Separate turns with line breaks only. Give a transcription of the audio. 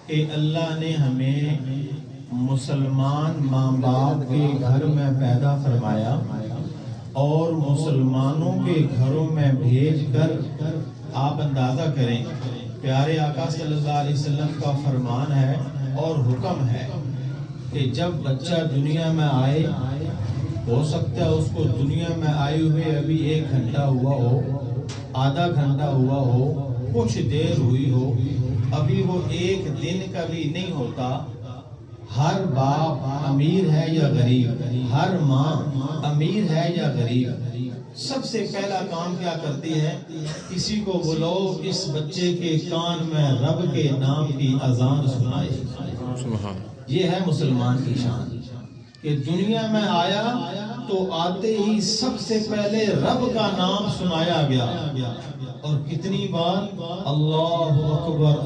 कि अल्लाह ने हमें मुसलमान माँ बाप के घर में पैदा फरमाया और मुसलमानों के घरों में भेज कर आप अंदाज़ा करें, प्यारे आका सल्लल्लाहु अलैहि वसल्लम का फरमान है और हुक्म है कि जब बच्चा दुनिया में आए, हो सकता है उसको दुनिया में आए हुए अभी 1 घंटा हुआ हो, आधा घंटा हुआ हो, कुछ देर हुई हो, अभी वो 1 दिन का भी नहीं होता। हर बाप अमीर है या गरीब, हर माँ अमीर है या गरीब, सबसे पहला काम क्या करती है? किसी को बुलाओ, इस बच्चे के कान में रब के नाम की अजान सुनाए। ये है मुसलमान की शान कि दुनिया में आया तो आते ही सबसे पहले रब का नाम सुनाया गया। और कितनी बार अल्लाहु अकबर।